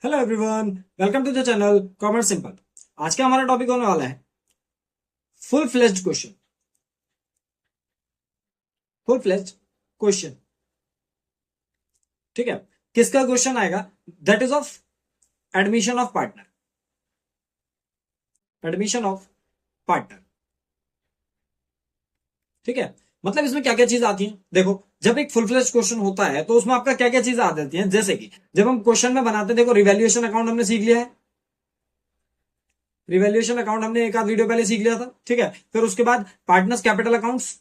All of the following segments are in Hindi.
Hello everyone, welcome to the channel commerce simple. आज का हमारा टॉपिक होने वाला है full fledged question. Full fledged question, ठीक है। किसका क्वेश्चन आएगा? That is of admission of partner. Admission of partner, ठीक है। मतलब इसमें क्या क्या चीज आती है, देखो। जब एक फुल फ्लेज्ड क्वेश्चन होता है तो उसमें आपका क्या क्या चीज आ जाती है, जैसे कि जब हम क्वेश्चन में बनाते हैं, देखो रिवैल्यूएशन अकाउंट हमने सीख लिया है। रिवैल्यूएशन अकाउंट हमने एक आध वीडियो पहले सीख लिया था, ठीक है। फिर उसके बाद partners capital accounts,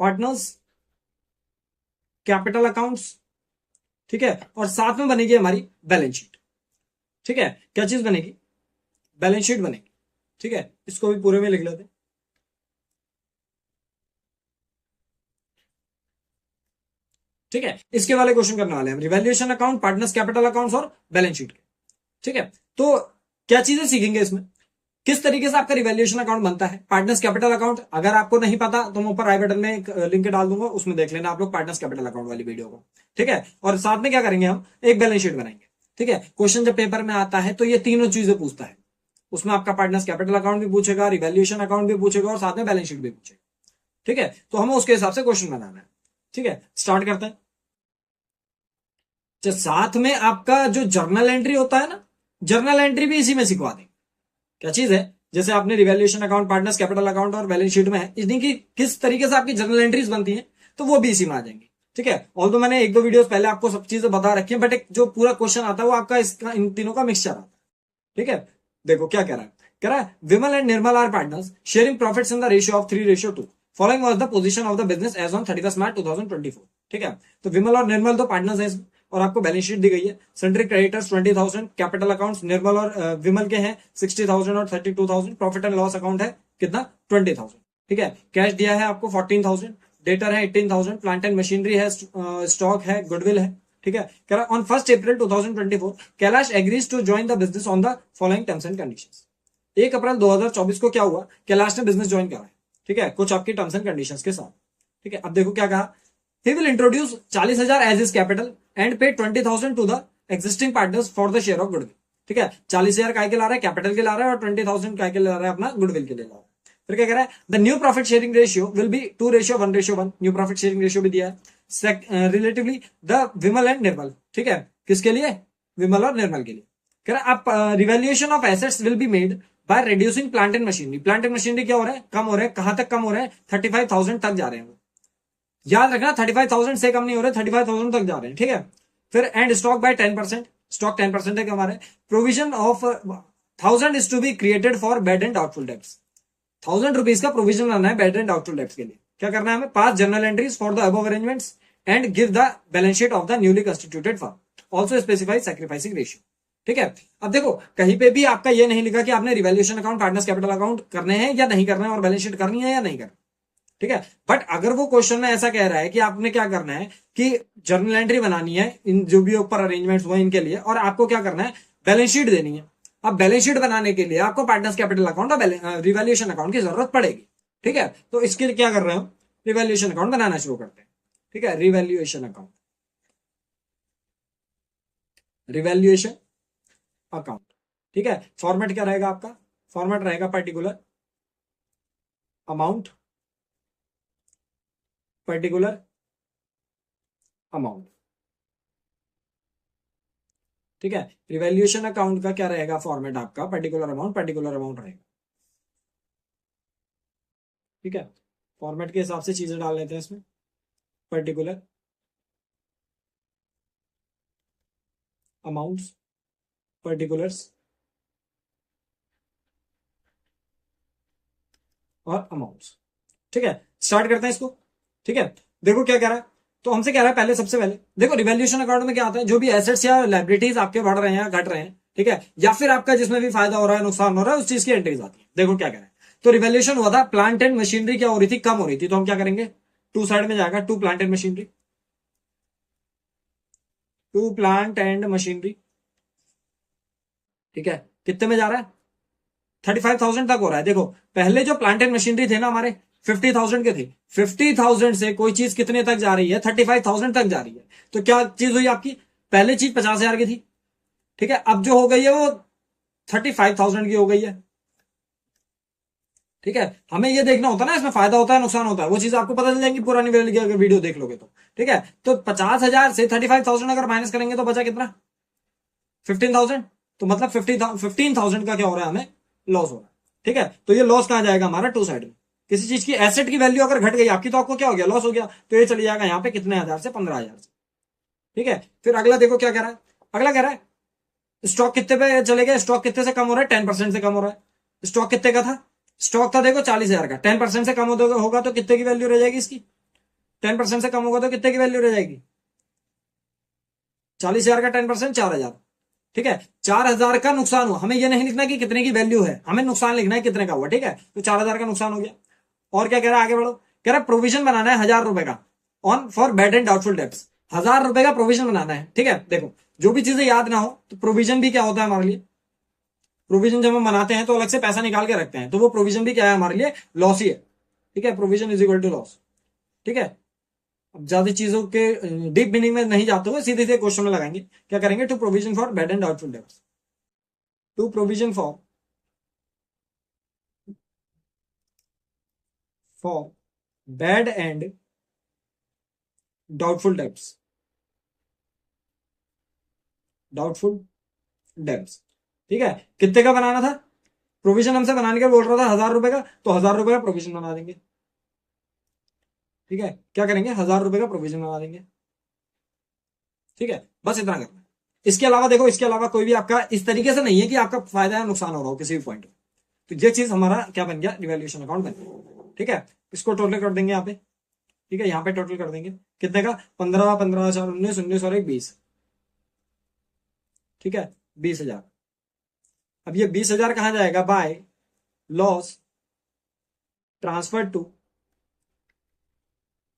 partners capital accounts, ठीक है। और साथ में बनेगी हमारी बैलेंस शीट, ठीक है। क्या चीज बनेगी? बैलेंस शीट बनेगी, ठीक है। इसको भी पूरे में लिख लेते हैं, ठीक है। इसके वाले क्वेश्चन करने वाले हैं, revaluation account, partners capital accounts और बैलेंस शीट के, ठीक है। तो क्या चीजें सीखेंगे इसमें, किस तरीके से आपका रिवैल्यूएशन अकाउंट बनता है, पार्टनर्स कैपिटल अकाउंट। अगर आपको नहीं पता तो मैं ऊपर आई बटन में एक लिंक डाल दूंगा, उसमें देख लेना आप लोग पार्टनर्स कैपिटल अकाउंट वाली वीडियो को, ठीक है। और साथ में क्या करेंगे, हम एक बैलेंस शीट बनाएंगे, ठीक है। क्वेश्चन जब पेपर में आता है तो ये तीनों चीजें पूछता है। उसमें आपका पार्टनर्स कैपिटल अकाउंट भी पूछेगा, रिवैल्यूएशन अकाउंट भी पूछेगा और साथ में बैलेंस शीट भी पूछेगा, ठीक है। तो हमें उसके हिसाब से क्वेश्चन बनाना है, ठीक है। स्टार्ट करते हैं। साथ में आपका जो जर्नल एंट्री होता है ना, जर्नल एंट्री भी इसी में सिखवा देंगे। क्या चीज है, जैसे आपने revaluation account, partners capital account और बैलेंस शीट में है, इनकी किस तरीके से आपकी जर्नल एंट्रीज बनती हैं, तो वो भी इसी में आ जाएंगी, ठीक है। ऑल तो मैंने एक दो वीडियोस पहले आपको सब चीजें बता रखी है, बट एक जो पूरा क्वेश्चन आता है वो आपका इसका इन तीनों का मिक्सचर आता है, ठीक है। देखो क्या कह रहा है Vimal and Nirmal are partners sharing profits in the ratio of 3:2। Following was the position of the business as on 31 March 2024, ठीक है। तो विमल और निर्मल दो पार्टनर्स हैं और आपको बैलेंस शीट दी गई है। सेंट्री क्रेडिटर्स 20,000, कैपिटल अकाउंट्स निर्मल और विमल के हैं 60,000 और 32,000, प्रॉफिट एंड लॉस अकाउंट है कितना 20,000, ठीक है। कैश दिया है आपको 14,000, डेटर है 18,000, प्लांट एंड मशीनरी है, स्टॉक है, गुडविल है, ठीक है। कह रहा on 1 April 2024 Kailash agrees to join the business on the following terms and conditions. 1 April 2024 को क्या हुआ, कैलाश ने बिजनेस ज्वाइन करा है, ठीक है, कुछ आपकी टर्म्स एंड कंडीशंस के साथ, ठीक है। अब देखो क्या कहा, he will introduce 40,000 as his capital and pay 20,000 to the existing partners for the share of goodwill, ठीक है। 40,000 काय के ला रहा है, कैपिटल के ला रहा है, और 20,000 काय के ला रहा है, अपना गुडविल के लिए ला रहा है। फिर क्या कह रहा है, the new profit sharing ratio will be 2:1:1। New profit sharing ratio भी दिया है रिलेटिवली द विमल एंड निर्मल, ठीक है। किसके लिए? विमल और निर्मल के लिए। कह रहा है revaluation of assets will be made by reducing plant and machinery. Plant and machinery क्या हो रहा है, कम हो रहे हैं। कहां तक कम हो रहे हैं? 35,000 तक जा रहे हैं। याद रखना 35,000 से कम नहीं हो रहे, 35,000 तक जा रहे हैं, ठीक है। फिर एंड स्टॉक बाय 10%, स्टॉक 10% है कि हमारे। Provision of 1,000 is to be created for bad and doubtful debts. 1,000 rupees का प्रोविजन लाना है बैड एंड डाउटफुल डेब्ट्स के लिए। क्या करना है हमें? पास journal entries for the above arrangements and give the balance sheet of the newly constituted firm. Also specify sacrificing ratio, ठीक है। अब देखो कहीं पे भी आपका ये नहीं लिखा कि आपने revaluation account, partners capital account करने हैं या नहीं करना है, और बैलेंस शीट करनी है या नहीं करनी, ठीक है। बट अगर वो क्वेश्चन में ऐसा कह रहा है कि आपने क्या करना है कि जर्नल एंट्री बनानी है इन जो भी ऊपर अरेंजमेंट्स हुए इनके लिए, और आपको क्या करना है, बैलेंस शीट देनी है। अब बैलेंस शीट बनाने के लिए आपको पार्टनर्स कैपिटल अकाउंट और रिवैल्यूएशन अकाउंट की जरूरत पड़ेगी, ठीक है। तो इसके लिए क्या कर रहे हो, रिवैल्यूएशन अकाउंट बनाना शुरू करते हैं, ठीक है। रिवैल्यूएशन अकाउंट, रिवैल्यूएशन अकाउंट, ठीक है। फॉर्मेट क्या रहेगा आपका? फॉर्मेट रहेगा पर्टिकुलर अमाउंट, पर्टिकुलर अमाउंट, ठीक है। रिवैल्यूएशन अकाउंट का क्या रहेगा फॉर्मेट आपका? पर्टिकुलर अमाउंट, पर्टिकुलर अमाउंट रहेगा, ठीक है। फॉर्मेट के हिसाब से चीजें डाल लेते हैं इसमें। पर्टिकुलर अमाउंट्स, पर्टिकुलर्स और अमाउंट्स, ठीक है। स्टार्ट करते हैं इसको, ठीक है। देखो क्या कह रहा है, तो हमसे कह रहा है पहले, सबसे पहले देखो रिवैल्यूएशन अकाउंट में क्या आता है, जो भी एसेट्स या लाइबिलिटीज आपके बढ़ रहे हैं या घट रहे हैं, ठीक है, या फिर आपका जिसमें भी फायदा हो रहा है, नुकसान हो रहा है, उस चीज की एंट्रीज आती है। देखो क्या कह रहा है, तो रिवैल्यूएशन हुआ था, प्लांट एंड मशीनरी क्या हो रही थी, कम हो रही थी, तो हम क्या करेंगे, टू साइड में जाएगा, to plant and machinery, to plant and machinery, ठीक है। कितने में जा रहा है? 35,000 तक हो रहा है। देखो पहले जो प्लांट एंड मशीनरी थे ना हमारे 50,000 के थे, 50,000 से कोई चीज कितने तक जा रही है, 35,000 तक जा रही है। तो क्या चीज हुई आपकी, पहले चीज 50,000 की थी, ठीक है, अब जो हो गई है वो 35,000 की हो गई है, ठीक है। हमें ये देखना होता है ना इसमें फायदा होता है नुकसान होता है, वो चीज आपको पता चल जाएगी पुरानी वाली की अगर वीडियो देख लोगे तो, ठीक है। तो 50,000 से 35,000 अगर माइनस करेंगे तो बचा कितना, 15,000। तो मतलब 15,000 का क्या हो रहा है, हमें लॉस हो रहा है, ठीक है। तो ये लॉस कहां जाएगा हमारा, टू साइड में। किसी चीज की एसेट की वैल्यू अगर घट गई आपकी तो आपको क्या हो गया, लॉस हो गया। तो ये चली जाएगा यहाँ पे कितने हजार से, 15,000 से, ठीक है। फिर अगला देखो क्या कह रहा है, अगला कह रहा है स्टॉक कितने पे चले गए, स्टॉक कितने से कम हो रहा है, 10% से कम हो रहा है। स्टॉक कितने का था, स्टॉक था देखो 40,000 का, 10% से कम होगा तो कितने की वैल्यू रह जाएगी इसकी, 10% से कम होगा तो कितने की वैल्यू रह जाएगी, 40,000 का 10%, 4,000, ठीक है। 4,000 का नुकसान हुआ, हमें यह नहीं लिखना कि कितने की वैल्यू है, हमें नुकसान लिखना है कितने का हुआ, ठीक है। तो 4,000 का नुकसान हो गया। और क्या कह रहा है, आगे बढ़ो, कह रहा है प्रोविजन बनाना है 1,000 रुपए का on for bad and doubtful debts, 1,000 रुपए का प्रोविजन बनाना है, ठीक है। देखो जो भी चीजें याद ना हो तो प्रोविजन भी क्या होता है हमारे लिए, प्रोविजन जब हम बनाते हैं तो अलग से पैसा निकाल के रखते हैं, तो वो प्रोविजन भी क्या है हमारे लिए, लॉस ही है, ठीक है। Provision is equal to loss, ठीक है। अब ज्यादा चीजों के डीप मीनिंग में नहीं जाते हुए सीधे सीधे क्वेश्चन में लगाएंगे, क्या करेंगे, to provision for bad and doubtful debts, to provision for bad and doubtful debts, doubtful debts, ठीक है। कितने का बनाना था, प्रोविजन हमसे बनाने के बोल रहा था 1,000 रुपए का, तो 1,000 रुपए का प्रोविजन बना देंगे, ठीक है। क्या करेंगे, 1,000 रुपए का प्रोविजन बना देंगे, ठीक है। बस इतना करना है। इसके अलावा देखो, इसके अलावा कोई भी आपका इस तरीके से नहीं है कि आपका फायदा या नुकसान हो रहा हो किसी भी पॉइंट में। तो ये चीज हमारा क्या बन गया, रिवैल्यूएशन अकाउंट बन गया, ठीक है। इसको टोटल कर देंगे यहाँ पे, ठीक है, यहाँ पे टोटल कर देंगे कितने का, 15, 15, 4, 19, 19 और 1, 20, ठीक है, 20,000। अब ये 20,000 कहां जाएगा, by loss transfer to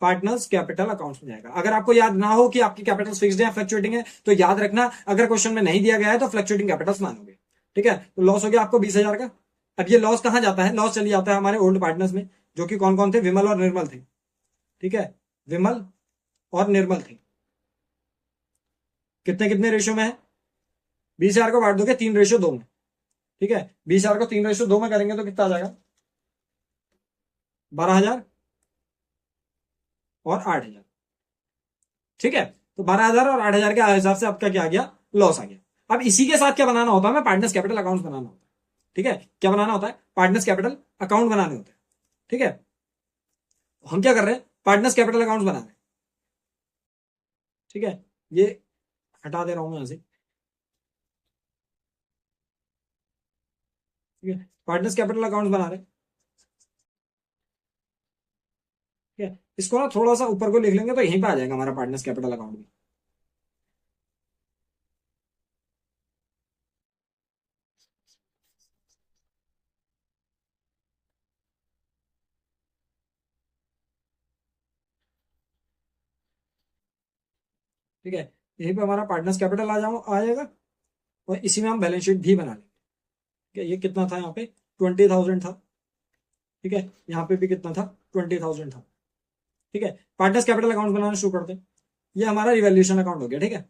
partners capital accounts में जाएगा। अगर आपको याद ना हो कि आपकी कैपिटल फिक्स्ड है फ्लक्चुएटिंग है तो याद रखना, अगर क्वेश्चन में नहीं दिया गया है तो फ्लक्चुएटिंग कैपिटल्स मानोगे, ठीक है। तो लॉस हो गया आपको 20,000 का। अब ये लॉस कहां जाता है, लॉस चली जाता है हमारे ओल्ड पार्टनर्स में, जो कि कौन कौन थे, विमल और निर्मल थे, ठीक है। विमल और निर्मल थे, कितने कितने रेशियो में है, 20,000 को बांट दोगे 3:2 में, ठीक है। 20,000 को 3:2 में करेंगे तो कितना आ जाएगा, 12,000 और 8,000, ठीक है। तो 12,000 और 8,000 के हिसाब से आपका क्या आ गया, लॉस आ गया। अब इसी के साथ क्या बनाना होता है, हमें पार्टनर्स कैपिटल अकाउंट बनाना होता है, ठीक है। क्या बनाना होता है, पार्टनर्स कैपिटल अकाउंट बनाने होते हैं, ठीक है। हम क्या कर रहे हैं, पार्टनर्स कैपिटल अकाउंट बना रहे हैं, ठीक है। ये हटा दे रहा हूं मैं यहां से, ठीक है। पार्टनर्स कैपिटल अकाउंट बना रहे हैं, ठीक है। इसको ना थोड़ा सा ऊपर को लिख लेंगे तो यहीं पे आ जाएगा हमारा पार्टनर्स कैपिटल अकाउंट भी, ठीक है। यहीं पे हमारा पार्टनर्स कैपिटल आ जाएगा, और इसी में हम बैलेंस शीट भी बना लेंगे, ठीक है। ये कितना था यहाँ पे, 20,000 था, ठीक है। यहाँ पे भी कितना था, 20,000 था, ठीक है। पार्टनर्स कैपिटल अकाउंट बनाना शुरू करते हैं। ये हमारा रिवैल्यूएशन अकाउंट हो गया, ठीक है।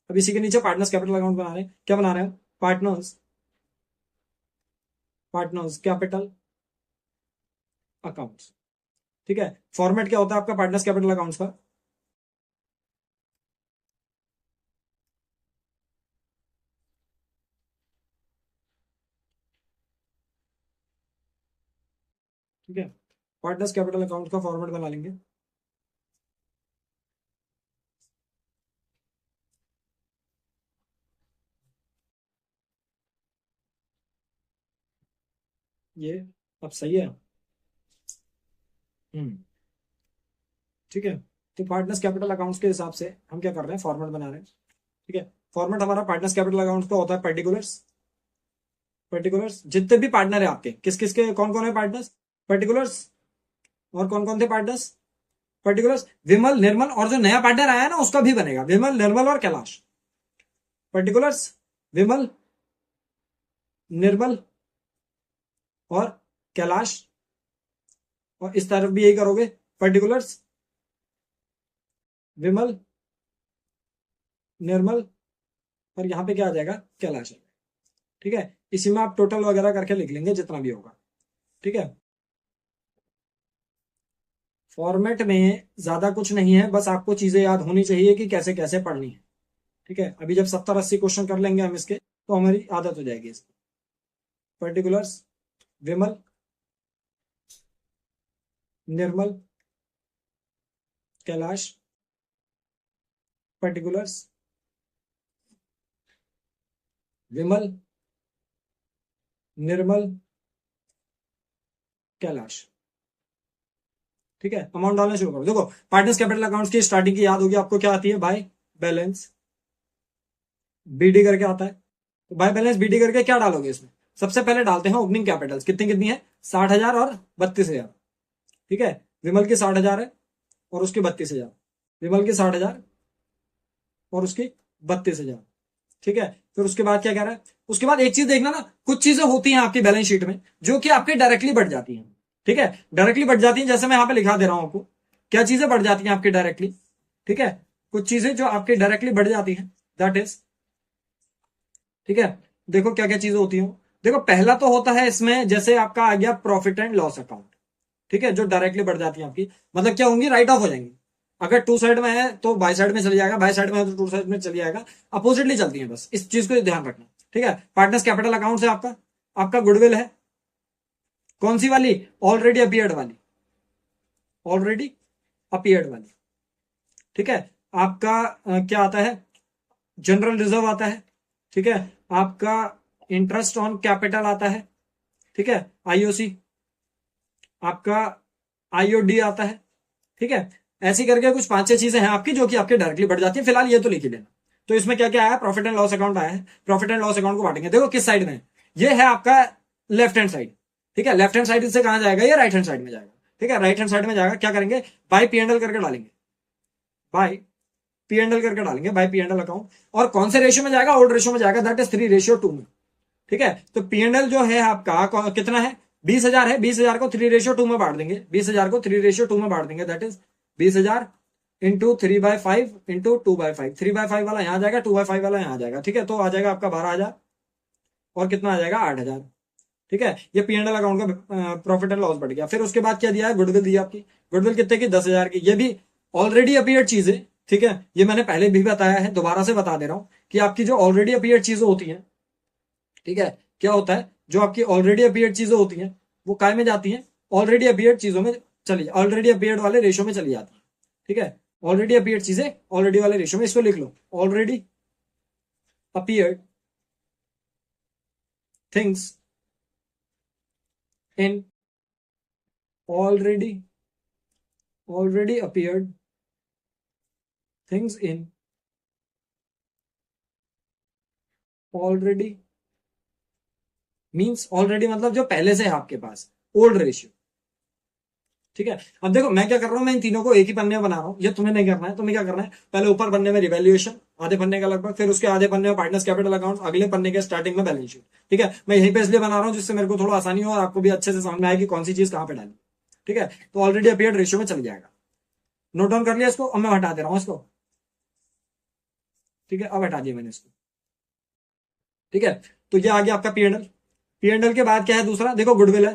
अब इसी के नीचे पार्टनर्स कैपिटल अकाउंट बना रहे हैं, क्या बना रहे हैं, पार्टनर्स पार्टनर्स कैपिटल अकाउंट्स, ठीक है। फॉर्मेट क्या होता है आपका पार्टनर्स कैपिटल अकाउंट्स का, ठीक है। पार्टनर्स कैपिटल अकाउंट का फॉर्मेट बना लेंगे, ये अब सही है, हम्म, ठीक है। तो पार्टनर्स कैपिटल अकाउंट्स के हिसाब से हम क्या कर रहे हैं, फॉर्मेट बना रहे हैं, ठीक है। फॉर्मेट हमारा पार्टनर्स कैपिटल अकाउंट का होता है पर्टिकुलर्स, पर्टिकुलर्स जितने भी पार्टनर है आपके, किस किस के कौन कौन है पार्टनर्स, पर्टिकुलर्स, और कौन कौन थे पार्टनर्स, पर्टिकुलर्स, विमल निर्मल, और जो नया पार्टनर आया है ना उसका भी बनेगा, विमल निर्मल और कैलाश, पर्टिकुलर्स, विमल निर्मल और कैलाश, और इस तरफ भी यही करोगे, पर्टिकुलर्स, विमल निर्मल, और यहाँ पे क्या आ जाएगा, कैलाश। ठीक है, इसी में आप टोटल वगैरह करके लिख लेंगे जितना भी होगा। ठीक है, फॉर्मेट में ज्यादा कुछ नहीं है, बस आपको चीजें याद होनी चाहिए कि कैसे कैसे पढ़नी है। ठीक है, अभी जब 70-80 क्वेश्चन कर लेंगे हम इसके, तो हमारी आदत हो जाएगी इसकी। पर्टिकुलर्स, विमल, निर्मल, कैलाश, पर्टिकुलर्स, विमल, निर्मल, कैलाश। ठीक है, अमाउंट डालना शुरू करो। देखो, पार्टनर्स कैपिटल अकाउंट्स की स्टार्टिंग की याद होगी आपको, क्या आती है, बाय बैलेंस बीडी करके आता है। तो बाय बैलेंस बीडी करके क्या डालोगे इसमें, सबसे पहले डालते हैं ओपनिंग कैपिटल्स, कितनी कितनी है, 60,000 और 32,000। ठीक है, विमल की 60,000 है और उसकी 32,000, विमल की 60,000 और उसकी 32,000। ठीक है, फिर उसके बाद क्या कह रहा है, उसके बाद एक चीज देखना ना, कुछ चीजें होती हैं आपकी बैलेंस शीट में जो कि आपके डायरेक्टली बढ़ जाती हैं। ठीक है, डायरेक्टली बढ़ जाती हैं, जैसे मैं यहां पे लिखा दे रहा हूं आपको, क्या चीजें बढ़ जाती हैं आपकी डायरेक्टली। ठीक है, कुछ चीजें जो आपके डायरेक्टली बढ़ जाती हैं, दैट इज, ठीक है, देखो क्या क्या चीजें होती हैं। देखो, पहला तो होता है इसमें, जैसे आपका आ गया प्रॉफिट एंड लॉस अकाउंट। ठीक है, जो डायरेक्टली बढ़ जाती है आपकी, मतलब क्या होंगी, राइट ऑफ हो जाएंगी। अगर टू साइड में है तो बाई साइड में चली जाएगा, बाई साइड में है तो टू साइड में चली जाएगा, अपोजिटली चलती है, बस इस चीज को ध्यान रखना। ठीक है, पार्टनर्स कैपिटल अकाउंट है आपका, आपका गुडविल है, कौन सी वाली, ऑलरेडी अपियर्ड वाली, ऑलरेडी अपियर्ड वाली। ठीक है, आपका क्या आता है, जनरल रिजर्व आता है। ठीक है, आपका इंटरेस्ट ऑन कैपिटल आता है। ठीक है, आईओसी, आपका आईओडी आता है। ठीक है, ऐसी करके कुछ 5-6 चीजें हैं आपकी जो कि आपके डायरेक्टली बढ़ जाती है, फिलहाल ये तो लिख ही लेना। तो इसमें क्या क्या आया, प्रॉफिट एंड लॉस अकाउंट आया है, प्रॉफिट एंड लॉस अकाउंट को बांटेंगे, देखो किस साइड में है, ये है आपका लेफ्ट हैंड साइड। ठीक है, लेफ्ट हैंड साइड से कहां जाएगा, ये राइट हैंड साइड में जाएगा। ठीक है, राइट हैंड साइड में जाएगा, क्या करेंगे, बाय पी एंड एल करके डालेंगे, बाय पी एंड एल करके डालेंगे, by P and L account. और कौन से रेशियो में जाएगा, ओल्ड रेशियो में जाएगा, दैट इज 3:2 में। ठीक है, तो पी एंड एल जो है आपका कितना है, 20,000 है, 20,000 को 3:2 में बांट देंगे, 20,000 को 3:2 में बांट देंगे, दैट इज 20,000 इंटू 3/5 इंटू 2/5, 3/5 वाला यहां जाएगा, 2/5 वाला यहां जाएगा। ठीक है, तो आ जाएगा आपका 12,000 और कितना आ जाएगा, 8,000। ठीक है, ये पी एंड एल अकाउंट का प्रॉफिट एंड लॉस बढ़ गया। फिर उसके बाद क्या दिया है, गुडविल दिया आपकी, गुडविल कितने की, 10,000 की, ये भी ऑलरेडी अपीयर्ड चीज है। ठीक है, ये मैंने पहले भी बताया है, दोबारा से बता दे रहा हूं कि आपकी जो ऑलरेडी अपीयर्ड चीजें होती हैं, ठीक है, क्या होता है, जो आपकी ऑलरेडी अपीयर्ड चीजें होती हैं वो काय में जाती हैं, ऑलरेडी अपीयर्ड चीजों में चली, ऑलरेडी अपीयर्ड वाले रेशो में चली जाती है। ठीक है, ऑलरेडी अपीयर्ड चीजें ऑलरेडी वाले रेशो में, इसको लिख लो, already appeared things in already appeared things in already means already मतलब जो पहले से है आपके पास, ओल्ड रेशियो। ठीक है, अब देखो मैं क्या कर रहा हूं, मैं इन तीनों को एक ही पन्ने में बना रहा हूं, ये तुम्हें नहीं करना है। तुम्हें क्या करना है, पहले ऊपर पन्ने में रिवैल्यूएशन, आधे पन्ने का लगभग, फिर उसके आधे पन्ने में पार्टनर्स कैपिटल अकाउंट, अगले पन्ने के स्टार्टिंग में बैलेंस शीट। ठीक है, मैं यहीं पे इसलिए बना रहा हूं जिससे मेरे को थोड़ा आसानी हो और आपको भी अच्छे से समझ में आए कि कौन सी चीज कहां पे डाली। ठीक है, तो ऑलरेडी अपीयर्ड रेशियो में चल जाएगा, नोट डाउन कर लिया इसको, अब मैं हटा दे रहा हूं इसको। ठीक है, अब हटा दिया मैंने इसको। ठीक है, तो ये आ गया आपका पीएनएल। पीएनएल के बाद क्या है दूसरा, देखो गुडविल है,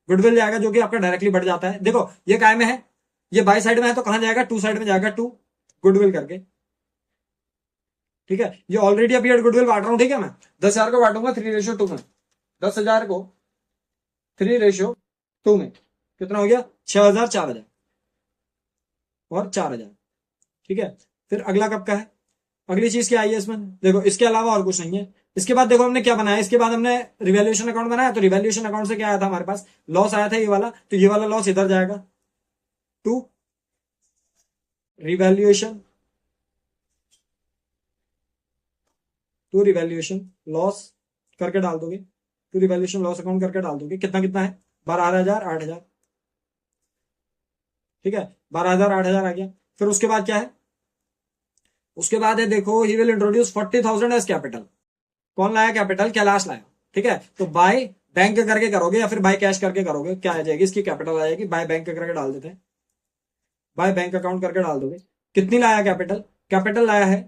गुडविल जाएगा जो कि आपका डायरेक्टली बढ़ जाता है। देखो ये काय में है, ये बाई साइड में है, तो कहां जाएगा, टू साइड में जाएगा, टू गुडविल करके। ठीक है, ये ऑलरेडी अपीयर्ड गुडविल बांट रहा हूं। ठीक है, मैं 10,000 को बांटूंगा 3:2 में, 10,000 को 3:2 में कितना हो गया, 6,000, 4,000 और 4,000। ठीक है, फिर अगला कब का है, अगली चीज क्या आई है इसमें, देखो इसके अलावा और कुछ नहीं है। इसके बाद देखो हमने क्या बनाया, इसके बाद हमने रिवैल्यूएशन अकाउंट बनाया, तो रिवैल्यूएशन अकाउंट से क्या आया था हमारे पास, लॉस आया था ये वाला, तो ये वाला लॉस इधर जाएगा to revaluation, to revaluation loss करके डाल दोगे, टू रिवैल्यूएशन लॉस अकाउंट करके डाल दोगे, कितना कितना है, 12,000, 8,000। ठीक है, 12,000, 8,000 आ गया। फिर उसके बाद क्या है, उसके बाद है देखो, he will introduce 40,000 as capital. कौन लाया कैपिटल, कैलाश लाया। ठीक है, तो बाय बैंक करके करोगे या फिर बाय कैश करके करोगे, क्या आ जाएगी इसकी कैपिटल आ जाएगी, बाय बैंक करके डाल देते हैं, बाय बैंक अकाउंट करके डाल दोगे। कितनी लाया कैपिटल, कैपिटल लाया है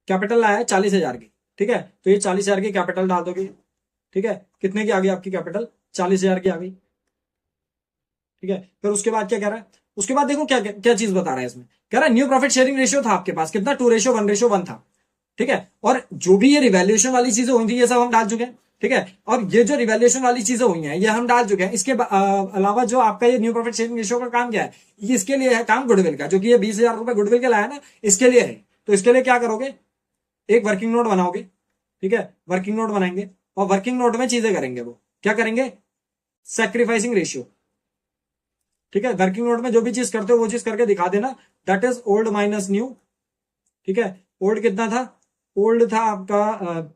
कैपिटल लाया है 40,000 की, ठीक है, तो ये 40,000 की कैपिटल डाल दोगे, ठीक है, कितने की आ गई आपकी कैपिटल, 40,000 की आ गई, ठीक है। फिर उसके बाद क्या कह रहा है, उसके बाद देखो क्या क्या चीज बता रहा है इसमें, कह रहा है न्यू प्रॉफिट शेयरिंग रेशियो था आपके पास कितना, 2:1:1 था, ठीक है, और जो भी ये रिवैल्यूएशन वाली चीजें हुई थी ये सब हम डाल चुके हैं, ठीक है, और ये जो रिवैल्यूएशन वाली चीजें हुई हैं ये हम डाल चुके हैं। इसके अलावा जो आपका ये न्यू प्रॉफिट शेयरिंग रेशियो का काम क्या है, ये इसके लिए है काम गुडविल का, जो कि ये 20,000 रुपए गुडविल के लाया ना, इसके लिए है। तो इसके लिए क्या करोगे, एक वर्किंग नोट बनाओगे, ठीक है, वर्किंग नोट बनाएंगे और वर्किंग नोट में चीजें करेंगे, वो क्या करेंगे, सैक्रिफाइसिंग रेशियो, ठीक है, वर्किंग नोट में जो भी चीज करते हो वो चीज करके दिखा देना, that is old minus new, ठीक है। ओल्ड कितना था, ओल्ड था आपका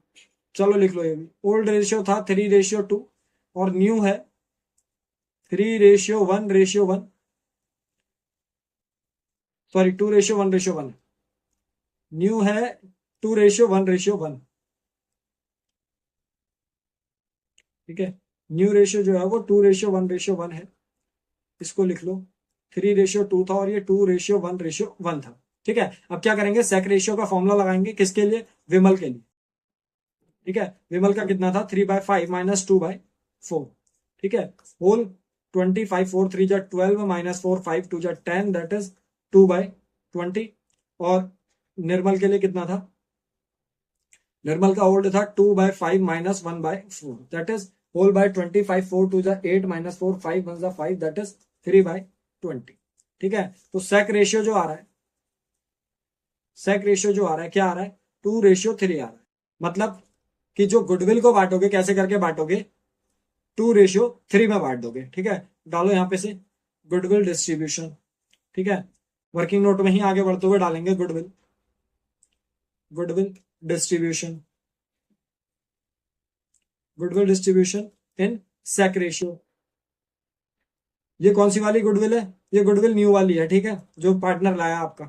चलो लिख लो, ये भी ओल्ड रेशियो था 3:2 और न्यू है 3:1:1, सॉरी 2:1:1, न्यू है 2:1:1, ठीक है, न्यू रेशियो जो है वो 2:1:1 है, इसको लिख लो, 3:2 था और ये 2:1:1 था, ठीक है। अब क्या करेंगे, सेक रेशियो का फॉर्मूला लगाएंगे, किसके लिए, विमल के लिए, ठीक है, विमल का कितना था 3/5 माइनस 2/4, ठीक है, होल 25, 4 3 जा 12 माइनस 4 5 2 जा 10, दैट इज 2/20, और निर्मल के लिए कितना था, निर्मल का ओल्ड था 2/5 माइनस 1/4, दैट इज होल बाय 25, 4 2 जा 8 माइनस 4 5 1 जा 5, दैट इज 3/20, ठीक है। तो सेक रेशियो जो आ रहा है, सेक रेशियो जो आ रहा है क्या आ रहा है, 2:3 आ रहा है, मतलब कि जो गुडविल को बांटोगे कैसे करके बांटोगे, 2:3 में बांट दोगे, ठीक है। डालो यहां पे से गुडविल डिस्ट्रीब्यूशन, ठीक है, वर्किंग नोट में ही आगे बढ़ते हुए डालेंगे goodwill, goodwill distribution, goodwill distribution in sac ratio. ये कौन सी वाली गुडविल है, ये गुडविल न्यू वाली है, ठीक है, जो पार्टनर लाया आपका,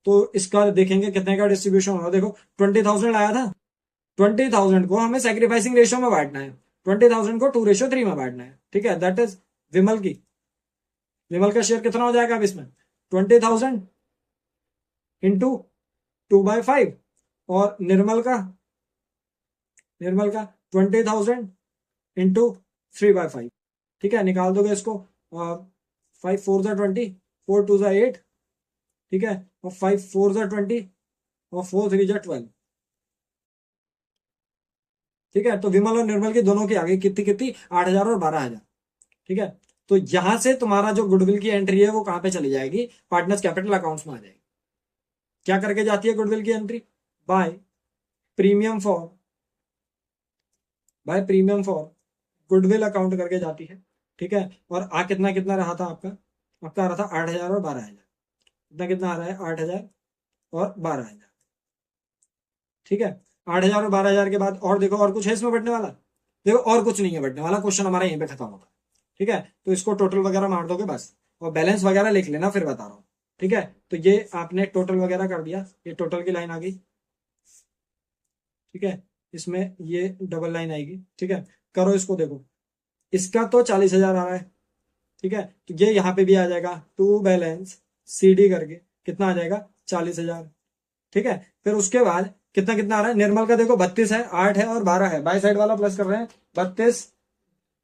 तो इसका देखेंगे कितने का डिस्ट्रीब्यूशन होगा, देखो 20,000 लाया था, 20,000 को हमें सैक्रिफाइसिंग रेशियो में बांटना है, 20,000 को 2:3 में बांटना है, ठीक है, दैट इज विमल की, विमल का शेयर कितना हो जाएगा अब इसमें, 20,000 इंटू 2/5, और निर्मल का 20,000 इंटू 3/5, ठीक है, निकाल दोगे इसको, 5 4 जा 20, 4 2 जा 8, ठीक है, और 5 4 जा 20 और 4 3 जा 12, ठीक है। तो विमल और निर्मल की दोनों की आ गई कितनी कितनी, 8,000 और 12,000, ठीक है। तो यहां से तुम्हारा जो गुडविल की एंट्री है वो कहां पे चली जाएगी, पार्टनर्स कैपिटल अकाउंट्स में आ जाएगी। क्या करके जाती है गुडविल की entry, by premium for, by premium for goodwill account करके जाती है, ठीक है। और आ कितना कितना रहा था आपका, आपका आ रहा था 8,000 और 12,000, कितना कितना आ रहा है, 8,000 और 12,000, ठीक है। 8,000 और 12,000 के बाद और देखो और कुछ है इसमें बढ़ने वाला, देखो और कुछ नहीं है बढ़ने वाला, क्वेश्चन हमारा यहीं पे खत्म होता है, ठीक है। तो इसको टोटल वगैरह मार दोगे बस, और बैलेंस वगैरह लिख लेना फिर बता रहा हूँ, ठीक है। तो ये आपने टोटल वगैरह कर दिया, ये टोटल की लाइन आ गई, ठीक है, इसमें ये डबल लाइन आएगी, ठीक है। करो इसको, देखो इसका तो 40,000 आ रहा है, ठीक है, तो ये यहाँ पे भी आ जाएगा, टू बैलेंस CD करके कितना आ जाएगा, 40,000, ठीक है। फिर उसके बाद कितना कितना आ रहा है, निर्मल का देखो 32 है, 8 है और 12 है, बाई साइड वाला प्लस कर रहे हैं, 32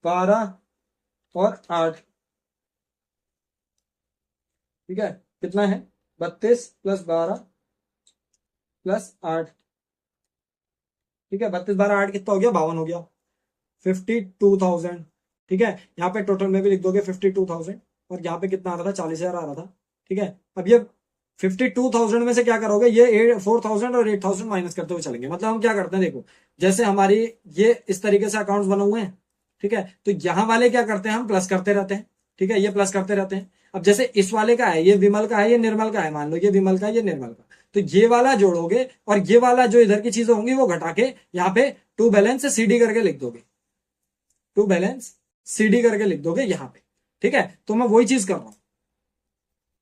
12 और 8, ठीक है, कितना है 32 + 12 + 8, ठीक है, 32 12 8 कितना हो गया, 52 हो गया, 52,000, ठीक है। यहाँ पे टोटल में भी लिख दोगे 52,000, और यहाँ पे कितना आ रहा था, 40,000 आ रहा था, ठीक है। अब ये 52,000 में से क्या करोगे, ये 4,000 और 8,000 माइनस करते हुए चलेंगे, मतलब हम क्या करते हैं, देखो जैसे हमारी ये इस तरीके से अकाउंट्स बने हुए हैं, ठीक है, तो यहाँ वाले क्या करते हैं, हम प्लस करते रहते हैं, ठीक है, ये प्लस करते रहते हैं। अब जैसे इस वाले का है, ये विमल का है, ये निर्मल का है, मान लो ये विमल का है, ये निर्मल का, तो ये वाला जोड़ोगे और ये वाला जो इधर की चीजें होंगी वो घटा के यहाँ पे टू बैलेंस CD करके लिख दोगे, टू बैलेंस CD करके लिख दोगे यहाँ पे, ठीक है। तो मैं वही चीज कर रहा हूं,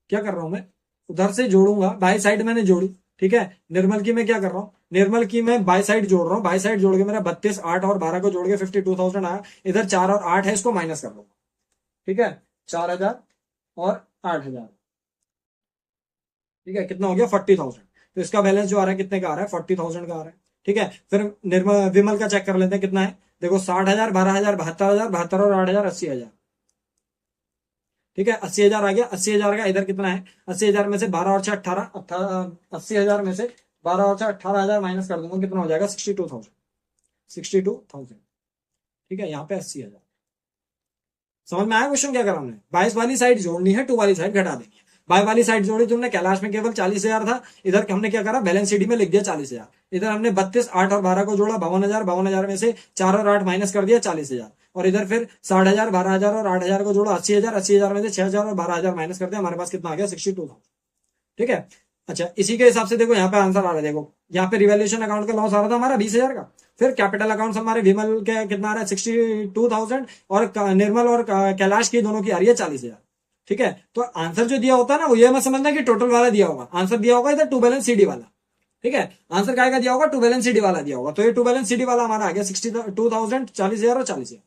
क्या कर रहा हूं मैं, उधर से जोड़ूंगा, बाई साइड मैंने जोड़ी, ठीक है। निर्मल की मैं क्या कर रहा हूं, निर्मल की मैं बाई साइड जोड़ रहा हूं, बाई साइड जोड़ के मेरा 32 8 और 12 को जोड़ के 52,000 आया, इधर 4 और 8 है, इसको माइनस कर लूंगा, ठीक है, 4,000 और 8,000, ठीक है, कितना हो गया 40,000। तो इसका बैलेंस जो आ रहा है कितने का आ रहा है, 40,000 का आ रहा है। ठीक है, फिर निर्मल विमल का चेक कर लेते हैं कितना है। देखो 60,000, 12,000, 72,000, 72 और 8,000, 80,000। ठीक है, 80,000 आ गया। 80,000 का इधर कितना है, 80,000 में से 12 और 6 18, 80,000 में से 12 और 6 18,000 माइनस कर दूंगा, कितना हो जाएगा, 62,000। 62,000। ठीक है, यहाँ पे 80,000। समझ में आया क्वेश्चन क्या करा हमने। 22 वाली साइड जोड़नी है, 2 वाली साइड घटा देनी है। 22 वाली साइड जोड़ी तुमने, कैलाश में केवल 40,000 था, इधर हमने क्या करा, बैलेंस शीट में लिख दिया 40,000। इधर हमने 32, 8 और 12 को जोड़ा, 52,000। 52,000 में से 4 और 8 माइनस कर दिया, 40,000। और इधर फिर 60,000, 12,000 और 8,000 को जोड़ा, 80,000। 80,000 में से 6,000 और 12,000 माइनस कर दिया, हमारे पास कितना आ गया, 62,000। ठीक है, अच्छा इसी के हिसाब से देखो यहाँ पे आंसर आ रहा है। देखो यहाँ पे रिवैल्यूएशन अकाउंट का लॉस आ रहा था हमारा 20,000 का। फिर कैपिटल अकाउंट हमारे विमल के कितना आ रहा है, 62,000। और निर्मल और कैलाश की दोनों की आ रही है 40,000। ठीक है, तो आंसर जो दिया होता है ना, वो ये मत समझना कि टोटल वाला दिया होगा। आंसर दिया होगा इधर टू बैलेंस सीडी वाला। ठीक है, आंसर क्या का दिया होगा, टू बैलेंस सीडी वाला दिया होगा। तो ये टू बैलेंस सीडी वाला हमारा आ गया 62,000, 40,000 और 40,000।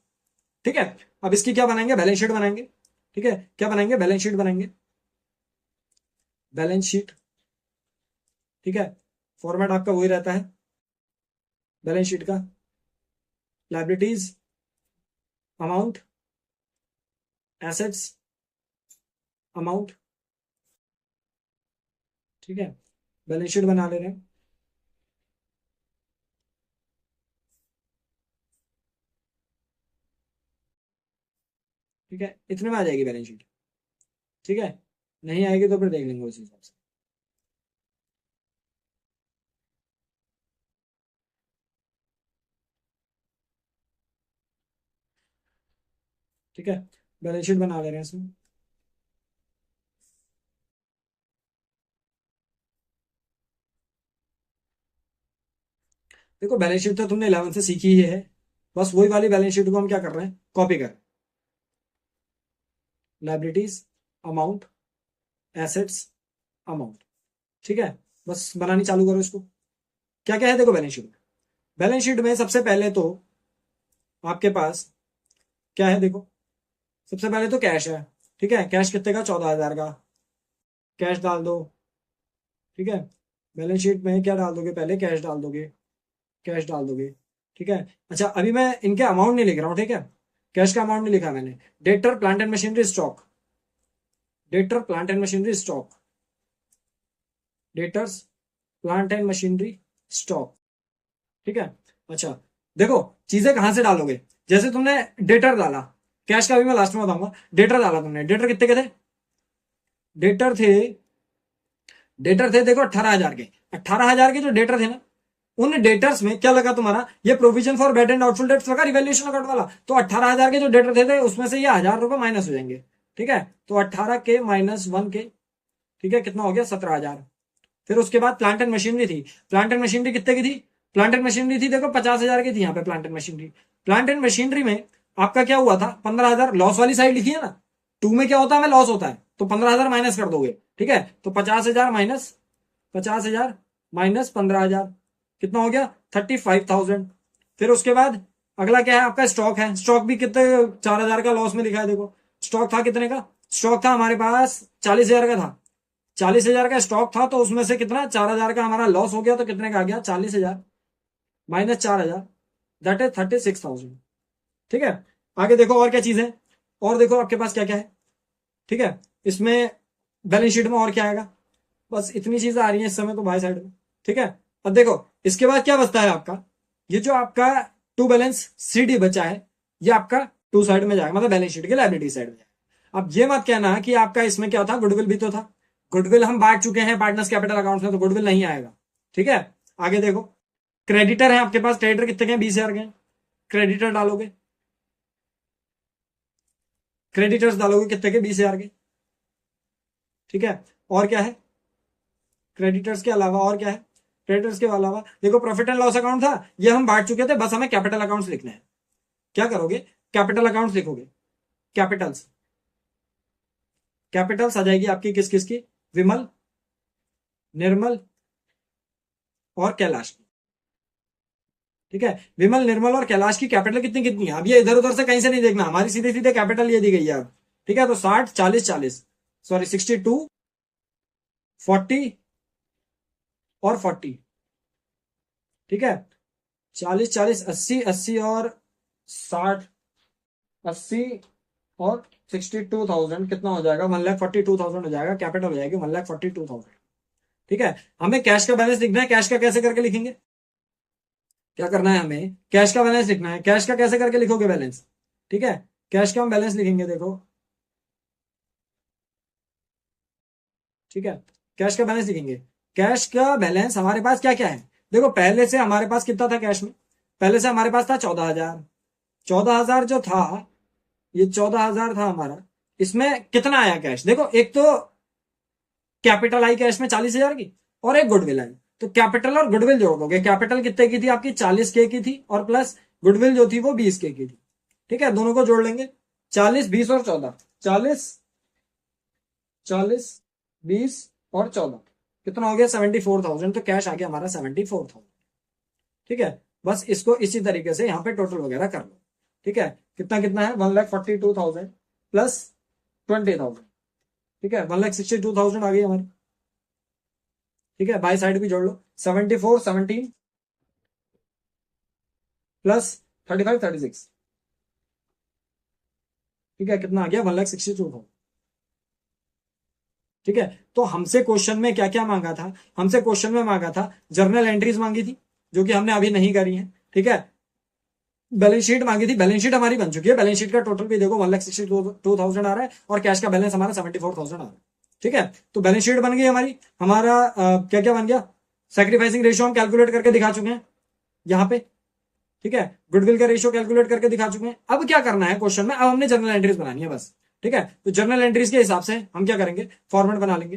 ठीक है, अब इसकी क्या बनाएंगे, बैलेंस शीट बनाएंगे। ठीक है, क्या बनाएंगे, बैलेंस शीट बनाएंगे। बैलेंस शीट, ठीक है, फॉर्मेट आपका वही रहता है बैलेंस शीट का। Liabilities, amount, assets, amount. ठीक है, बैलेंस शीट बना ले रहे हैं। ठीक है, इतने में आ जाएगी बैलेंस शीट। ठीक है, नहीं आएगी तो फिर देख लेंगे उस हिसाब से। ठीक है, बैलेंस शीट बना ले रहे हैं इसमें। देखो बैलेंस शीट तो तुमने 11 से सीखी ही है, बस वही वाली बैलेंस शीट को हम क्या कर रहे हैं, कॉपी कर। Liabilities, amount, assets, amount. ठीक है, बस बनानी चालू करो इसको। क्या क्या है देखो बैलेंस शीट में। बैलेंस शीट में सबसे पहले तो आपके पास क्या है, देखो सबसे पहले तो कैश है। ठीक है, कैश कितने का, 14,000 का। कैश डाल दो। ठीक है, बैलेंस शीट में क्या डाल दोगे, पहले कैश डाल दोगे। कैश डाल दोगे। ठीक है, अच्छा अभी मैं इनके अमाउंट नहीं लिख रहा हूं। ठीक है, कैश का अमाउंट नहीं लिखा मैंने। Debtor, plant and machinery, stock. Debtor, plant and machinery, stock. Debtors, plant and machinery, stock. ठीक है, अच्छा देखो चीजें कहां से डालोगे। जैसे तुमने डेटर डाला, कैश का भी मैं लास्ट में बताऊंगा। डेटर डाला तुमने, डेटर कितने के थे, डेटर थे, डेटर थे देखो 18,000 के। 18,000 के जो डेटर थे ना, उन डेटर्स में क्या लगा तुम्हारा, ये provision for bad and doubtful debts लगा, रिवैल्यूएशन अकाउंट वाला। तो 18,000 के जो डेटर थे उसमें से ये 1,000 रुपए माइनस हो जाएंगे। ठीक है, तो 18 के माइनस 1 के, ठीक है, कितना हो गया, 17,000। फिर उसके बाद प्लांट एंड मशीनरी थी। प्लांट एंड मशीनरी कितने की थी, प्लांट एंड मशीनरी थी देखो 50,000 की थी यहाँ पे plant and machinery. Plant and machinery में आपका क्या हुआ था, 15,000। लॉस वाली साइड लिखी है ना, 2 में क्या होता है, हमें लॉस होता है, तो 15,000 माइनस कर दोगे। ठीक है, तो 50,000 माइनस 50,000 माइनस 15,000, कितना हो गया, 35,000। फिर उसके बाद अगला क्या है आपका, स्टॉक है। स्टॉक भी कितने, 4,000 का लॉस में लिखा है देखो। स्टॉक था कितने का, स्टॉक था हमारे पास 40,000 का था। 40,000 का स्टॉक था, तो उसमें से कितना, 4,000 का हमारा लॉस हो गया, तो कितने का आ गया, 40,000 माइनस 4,000, दैट इज 36,000। ठीक है, आगे देखो और क्या चीज है, और देखो आपके पास क्या क्या है। ठीक है, इसमें बैलेंस शीट में और क्या आएगा, बस इतनी चीजें आ रही हैं इस समय तो बाय साइड में। ठीक है, अब देखो इसके बाद क्या बचता है आपका, ये जो आपका टू बैलेंस सीडी बचा है, ये आपका टू साइड में जाएगा, मतलब बैलेंस शीट के लायबिलिटी साइड में जाएगा। अब ये मत कहना कि आपका इसमें क्या था, गुडविल भी तो था। गुडविल हम बांट चुके हैं पार्टनर्स कैपिटल अकाउंट में, तो गुडविल नहीं आएगा। ठीक है, आगे देखो क्रेडिटर है आपके पास, क्रेडिटर कितने के हैं, 20,000 के। क्रेडिटर डालोगे, क्रेडिटर्स डालोगे कितने के, 20,000 के। ठीक है, और क्या है, क्रेडिटर्स के अलावा और क्या है, क्रेडिटर्स के अलावा देखो प्रॉफिट एंड लॉस अकाउंट था, ये हम बांट चुके थे, बस हमें कैपिटल अकाउंट्स लिखने हैं। क्या करोगे, कैपिटल अकाउंट्स लिखोगे। कैपिटल्स, कैपिटल्स आ जाएगी आपकी किस किस की, विमल, निर्मल और कैलाश की। ठीक है, विमल, निर्मल और कैलाश की कैपिटल कितनी कितनी है, अब ये इधर उधर से कहीं से नहीं देखना, हमारी सीधे सीधे कैपिटल ये दी गई है अब। ठीक है, तो 60, 40, 40, सॉरी 62, 40 और 40, ठीक है, 40 40 80 80 और 60, 80 और 62,000 कितना हो जाएगा, 1,42,000 हो जाएगा, कैपिटल हो जाएगी 1,42,000। ठीक है, हमें कैश का बैलेंस लिखना है। कैश का कैसे करके लिखेंगे, क्या करना है, हमें कैश का बैलेंस लिखना है। कैश का कैसे करके लिखोगे बैलेंस, ठीक है, कैश का हम बैलेंस लिखेंगे, देखो, ठीक है, कैश का बैलेंस लिखेंगे। कैश का बैलेंस हमारे पास क्या क्या है, देखो, पहले से हमारे पास कितना था कैश में, पहले से हमारे पास था 14,000। 14,000 जो था, ये 14,000 था हमारा, इसमें कितना आया कैश, देखो, एक तो कैपिटल आई कैश में 40,000 की, और एक गुडविल आई। तो कैपिटल और गुडविल जोड़ दोगे, कैपिटल कितने की थी आपकी, 40K की थी, और प्लस गुडविल जो थी वो 20K की थी। ठीक है, दोनों को जोड़ लेंगे, 40 20 और 14, 40 40 20 और 14, कितना हो गया, 74,000। तो कैश आ गया हमारा 74,000। ठीक है, बस इसको इसी तरीके से यहाँ पे टोटल वगैरह कर लो। ठीक है, कितना कितना है, 1,42,000 प्लस 20,000, ठीक है, 1,62,000 आ गई हमारी। ठीक है, बाई साइड भी जोड़ लो, 74 17 प्लस 35 36, ठीक है, कितना आ गया, 1,62,000। ठीक है, तो हमसे क्वेश्चन में क्या क्या मांगा था, हमसे क्वेश्चन में मांगा था जर्नल एंट्रीज मांगी थी, जो कि हमने अभी नहीं करी है। ठीक है, बैलेंस शीट मांगी थी, बैलेंस शीट हमारी बन चुकी है। बैलेंस शीट का टोटल भी देखो 1,62,000 आ रहा है, और कैश का बैलेंस हमारा 74,000 आ रहा है। ठीक है, तो बैलेंस शीट बन गई हमारी, हमारा क्या क्या बन गया, सैक्रिफाइसिंग रेशियो हम कैलकुलेट करके दिखा चुके हैं यहाँ पे। ठीक है, गुडविल का रेशियो कैलकुलेट करके दिखा चुके हैं। अब क्या करना है क्वेश्चन में, अब हमने जर्नल एंट्रीज बनानी है बस। ठीक है, तो जर्नल एंट्रीज के हिसाब से हम क्या करेंगे, फॉर्मेट बना लेंगे।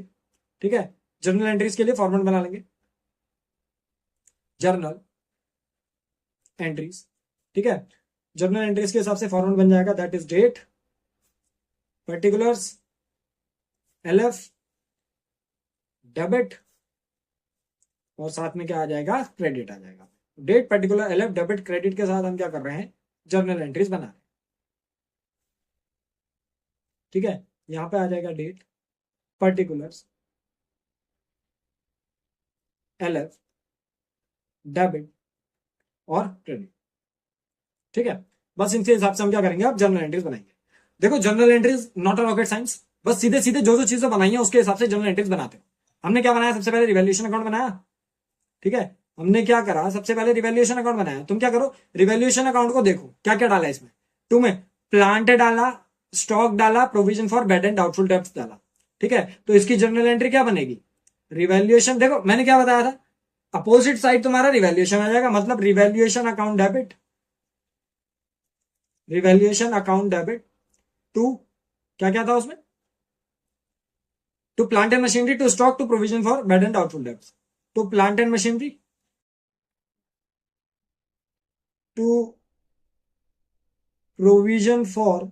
ठीक है, जर्नल एंट्रीज के लिए फॉर्मेट बना लेंगे, जर्नल एंट्रीज। ठीक है, जर्नल एंट्रीज के हिसाब से फॉर्मेट बन जाएगा, that is date, particulars, LF, debit, और साथ में क्या आ जाएगा, क्रेडिट आ जाएगा। Date, particular, LF, debit, credit के साथ हम क्या कर रहे हैं, जर्नल एंट्रीज बना रहे हैं। ठीक है, यहां पे आ जाएगा डेट, पर्टिकुलर्स, एलएफ, डेबिट और क्रेडिट। ठीक है, बस इनके हिसाब से हम क्या करेंगे, अब जर्नल एंट्रीज बनाएंगे। देखो, journal entries not a rocket science, बस सीधे सीधे जो जो चीजें बनाई है उसके हिसाब से जर्नल एंट्रीज बनाते हैं। हमने क्या बनाया, सबसे पहले रिवैल्यूएशन अकाउंट बनाया। ठीक है, हमने क्या करा, सबसे पहले रिवैल्यूएशन अकाउंट बनाया। तुम क्या करो, रिवैल्यूएशन अकाउंट को देखो क्या क्या डाला इसमें, तुम्हें प्लांट डाला, स्टॉक डाला, provision for bad and doubtful debts डाला। ठीक है, तो इसकी जर्नल एंट्री क्या बनेगी, रिवैल्यूएशन, देखो मैंने क्या बताया था, अपोजिट साइड तुम्हारा रिवैल्यूएशन आ जाएगा, मतलब revaluation account debit, revaluation account debit to, क्या क्या था उसमें, to plant and machinery, to stock, to provision for bad and doubtful debts, to plant and machinery, to provision for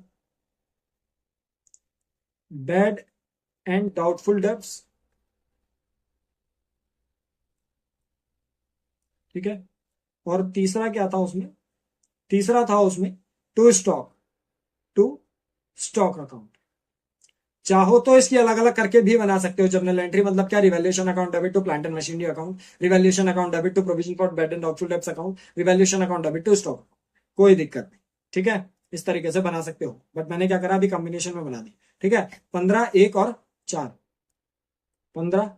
bad and doubtful debts. ठीक है, और तीसरा क्या था उसमें, तीसरा था उसमें to stock, to stock account. चाहो तो इसकी अलग अलग करके भी बना सकते हो जर्नल एंट्री, मतलब क्या, revaluation account debit to plant and machinery account, revaluation account debit to provision for bad and doubtful debts account, revaluation account debit to stock, कोई दिक्कत नहीं। ठीक है, इस तरीके से बना सकते हो, बट मैंने क्या करा, अभी कॉम्बिनेशन में बना दी। ठीक है, 15 1 और 4, 15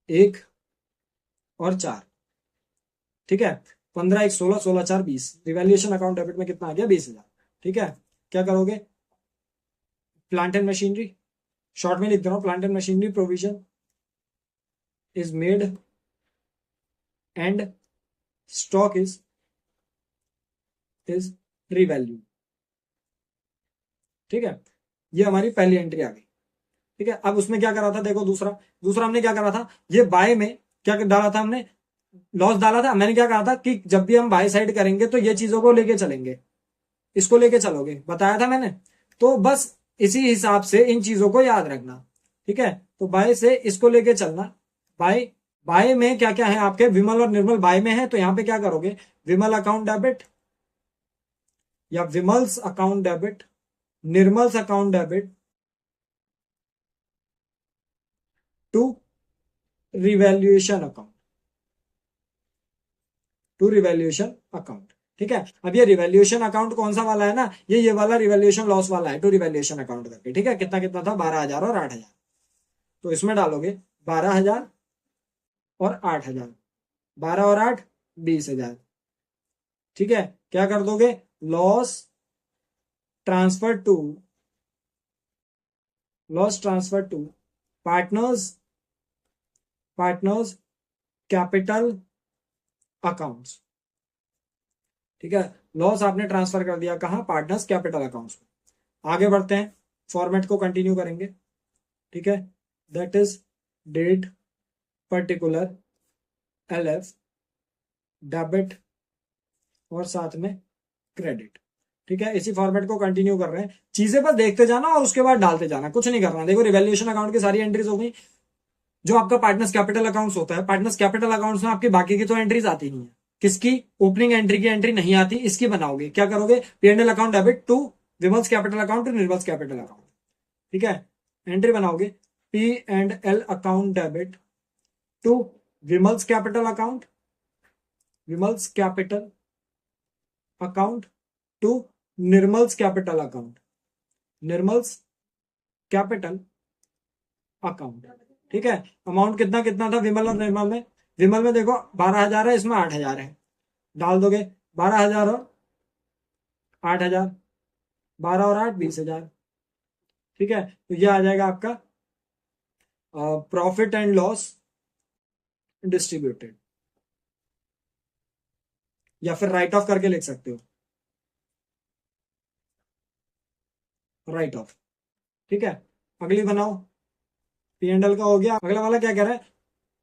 1 और 4। ठीक है, 15 1 16, 16 4 20, रिवैल्यूएशन अकाउंट डेबिट में कितना आ गया, 20,000। ठीक है, क्या करोगे, प्लांट एंड मशीनरी, शॉर्ट में लिख दे रहा हूं, plant and machinery provision is made and stock is revalue. ठीक है, ये हमारी पहली एंट्री आ गई। ठीक है, अब उसमें क्या करा था, देखो, दूसरा दूसरा हमने क्या करा था, ये बाय में क्या डाला था हमने, लॉस डाला था। मैंने क्या कहा था कि जब भी हम बाय साइड करेंगे तो ये चीजों को लेके चलेंगे, इसको लेके चलोगे, बताया था मैंने। तो बस इसी हिसाब से इन चीजों को याद रखना। ठीक है, तो बाय से इसको लेके चलना। बाय, बाय में क्या क्या है आपके, विमल और निर्मल बाय में है, तो यहां पे क्या करोगे, विमल अकाउंट डेबिट या Vimal's account debit, Nirmal's account debit to revaluation account, to revaluation account. ठीक है, अब ये रिवैल्यूएशन अकाउंट कौन सा वाला है ना, ये वाला रिवैल्यूएशन लॉस वाला है, टू रिवैल्यूएशन अकाउंट करके। ठीक है, कितना कितना था, 12,000 और 8,000। तो इसमें डालोगे 12,000 और 8,000, 12 और 8 20,000। ठीक है, क्या कर दोगे, loss transfer to, loss transfer to partners, partners capital accounts. ठीक है, लॉस आपने ट्रांसफर कर दिया कहां, पार्टनर्स कैपिटल अकाउंट्स में। आगे बढ़ते हैं, फॉर्मेट को कंटिन्यू करेंगे। ठीक है, that is date particular LF debit और साथ में क्रेडिट। ठीक है, इसी फॉर्मेट को कंटिन्यू कर रहे हैं, चीजें बस देखते जाना और उसके बाद डालते जाना, कुछ नहीं करना। देखो रिवैल्यूएशन अकाउंट की सारी एंट्रीज हो गई। जो आपका पार्टनर्स कैपिटल अकाउंट्स होता है, पार्टनर्स कैपिटल अकाउंट्स में आपकी बाकी की तो एंट्रीज आती नहीं है। किसकी, ओपनिंग एंट्री की एंट्री नहीं आती, इसकी बनाओगे। क्या करोगे, P&L account debit to Vimal's capital account to Nirmal's capital account. ठीक है, एंट्री बनाओगे P&L account debit to Vimal's capital account, Vimal's capital account to Nirmal's capital account, Nirmal's capital account. ठीक है, अमाउंट कितना कितना था विमल और निर्मल में, विमल में देखो 12,000 है, इसमें 8,000 है, डाल दोगे 12,000 और 8,000, 12 और 8 20,000। ठीक है, तो ये आ जाएगा आपका प्रॉफिट एंड लॉस डिस्ट्रीब्यूटेड, या फिर राइट ऑफ करके लिख सकते हो, राइट ऑफ। ठीक है, अगली बनाओ, P&L का हो गया। अगला वाला क्या कह रहा है,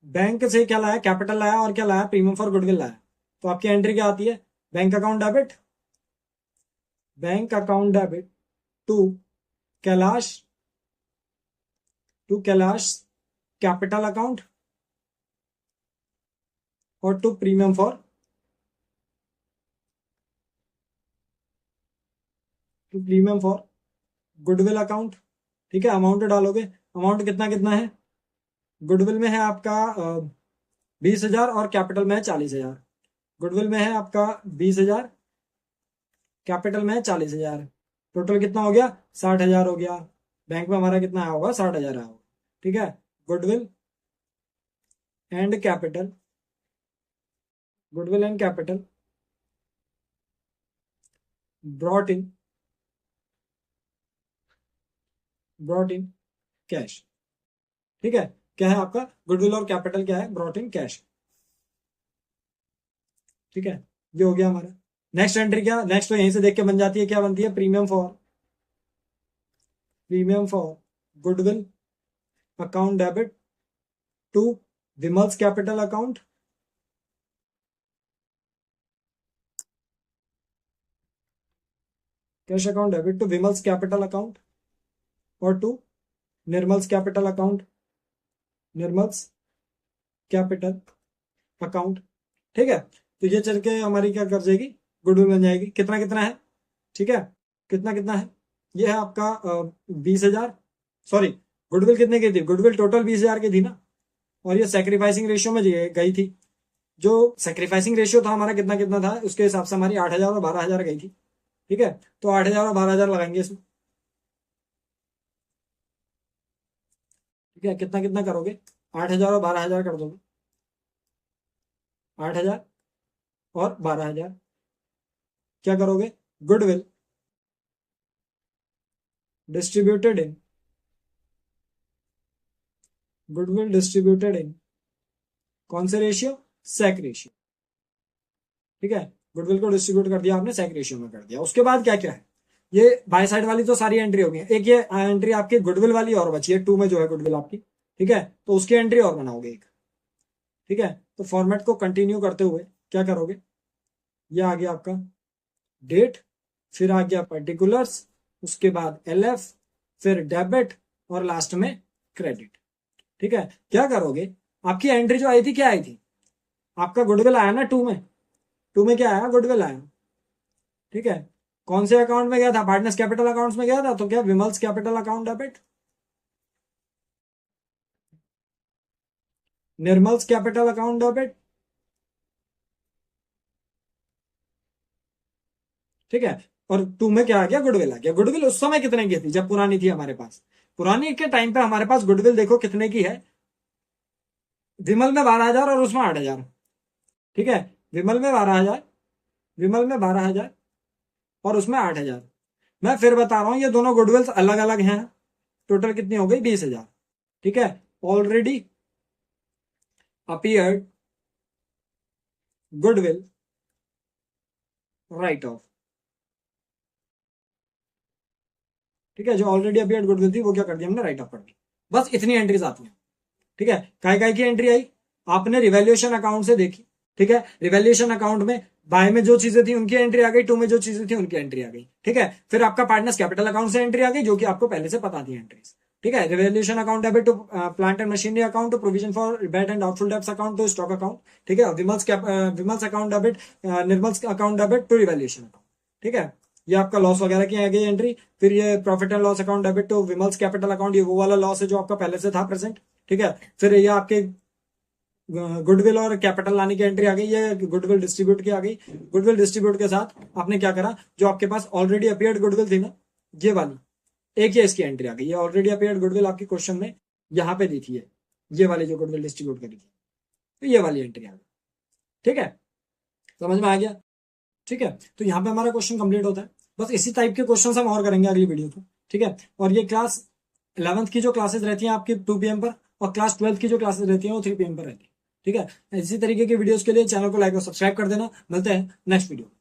बैंक से क्या लाया, कैपिटल लाया और क्या लाया, प्रीमियम फॉर गुडविल लाया। तो आपकी एंट्री क्या आती है, bank account debit, bank account debit to Kailash, to Kailash capital account और to premium for, to premium for goodwill account. ठीक है, अमाउंट डालोगे, अमाउंट कितना कितना है, गुडविल में है आपका 20,000 और कैपिटल में है 40,000। गुडविल में है आपका 20,000, कैपिटल में है 40,000, टोटल कितना हो गया, 60,000 हो गया। बैंक में हमारा कितना आया होगा, 60,000 आया होगा। ठीक है, goodwill and capital, goodwill and capital brought in, brought in cash. ठीक है, क्या है आपका, गुडविल और कैपिटल क्या है, ब्रॉट इन कैश। ठीक है, ये हो गया हमारा। नेक्स्ट एंट्री क्या, नेक्स्ट तो यहीं से देख के बन जाती है, क्या बनती है, premium for, premium for goodwill account debit to Vimal's capital account, cash account debit to Vimal's capital account और to Nirmal's capital account, Nirmal's capital account. ठीक है, तो ये चल के हमारी क्या कर जाएगी, गुडविल बन जाएगी। कितना कितना है, ठीक है, कितना कितना है, ये है आपका 20,000, सॉरी गुडविल कितने की थी, गुडविल टोटल 20,000 की थी ना, और ये सेक्रीफाइसिंग रेशियो में गई थी। जो सेक्रीफाइसिंग रेशियो था हमारा कितना कितना था, उसके हिसाब से हमारी 8,000 और 12,000 गई थी। ठीक है, तो 8,000 और 12,000 लगाएंगे इसमें। ठीक है, कितना कितना करोगे, 8,000 और 12,000 कर दोगे, 8,000 और 12,000। क्या करोगे, goodwill distributed in, goodwill distributed in कौन से रेशियो, सेक रेशियो। ठीक है, गुडविल को डिस्ट्रीब्यूट कर दिया आपने, सेक रेशियो में कर दिया। उसके बाद क्या क्या है, ये बाय साइड वाली तो सारी एंट्री हो गई। एक ये एंट्री आपकी गुडविल वाली और बची है, 2 में जो है गुडविल आपकी। ठीक है, तो उसकी एंट्री और बनाओगे एक। ठीक है, तो फॉर्मेट को कंटिन्यू करते हुए क्या करोगे, ये आ गया आपका डेट, फिर आ गया पर्टिकुलर्स, उसके बाद एलएफ, फिर डेबिट और लास्ट में क्रेडिट। ठीक है, क्या करोगे, आपकी एंट्री जो आई थी क्या आई थी, आपका गुडविल आया ना 2 में, 2 में क्या आया, गुडविल आया। ठीक है, कौन से अकाउंट में गया था, पार्टनर्स कैपिटल अकाउंट्स में गया था, तो क्या Vimal's capital account debit. Nirmal's capital account debit, ठीक है। और 2 में क्या आ गया, गुडविल आ गया। गुडविल उस समय कितने की थी जब पुरानी थी हमारे पास, पुरानी के टाइम पे हमारे पास गुडविल देखो कितने की है, विमल में 12,000 और उसमें 8,000, ठीक है। विमल में 12,000, विमल में 12,000 और उसमें 8,000। मैं फिर बता रहा हूं ये दोनों गुडविल्स अलग अलग हैं। टोटल कितनी हो गई, 20,000, ठीक है। Already appeared goodwill right of, ठीक है। जो ऑलरेडी अपीयर्ड गुडविल थी वो क्या कर दिया हमने, राइट ऑफ कर दी। बस इतनी एंट्रीज आती हैं, ठीक है। काय की एंट्री आई, आपने रिवैल्यूएशन अकाउंट से देखी, ठीक है। रिवैल्यूएशन अकाउंट में बाय में जो चीजें थी उनकी एंट्री आ गई, टू में जो चीजें थी उनकी एंट्री आ गई, ठीक है। फिर आपका पार्टनर्स कैपिटल अकाउंट से एंट्री आ गई जो कि आपको पहले से पता थी एंट्रीज, ठीक है। Revaluation account debit to plant and machinery account, to provision for bad and doubtful debts account, to stock account, ठीक है। Vimal's account debit, Nirmal's account debit to revaluation account, ठीक है। ये आपका लॉस वगैरह की आ गई एंट्री। फिर ये profit and loss account debit to Vimal's capital account, ये वो वाला लॉस है जो आपका पहले से था प्रेजेंट, ठीक है। फिर ये आपके गुडविल और कैपिटल लाने की एंट्री आ गई, ये गुडविल डिस्ट्रीब्यूट की आ गई। गुडविल डिस्ट्रीब्यूट के साथ आपने क्या करा, जो आपके पास ऑलरेडी अपीयर्ड गुडविल थी ना, ये वाली एक ही इसकी एंट्री आ गई। ये ऑलरेडी अपीयर्ड गुडविल आपकी क्वेश्चन में यहाँ पे दी थी, ये वाली जो गुडविल डिस्ट्रीब्यूट करी थी, तो ये वाली एंट्री आ गई, ठीक है। समझ में आ गया, ठीक है। तो यहाँ पे हमारा क्वेश्चन कंप्लीट होता है। बस इसी टाइप के क्वेश्चन हम और करेंगे अगली वीडियो में, ठीक है। और ये क्लास 11th की जो क्लासेस रहती हैं आपकी 2 PM पर, और क्लास 12th की जो क्लासेस रहती हैं वो 3 PM पर रहती है, ठीक है। इसी तरीके के वीडियोस के लिए चैनल को लाइक और सब्सक्राइब कर देना। मिलते हैं नेक्स्ट वीडियो।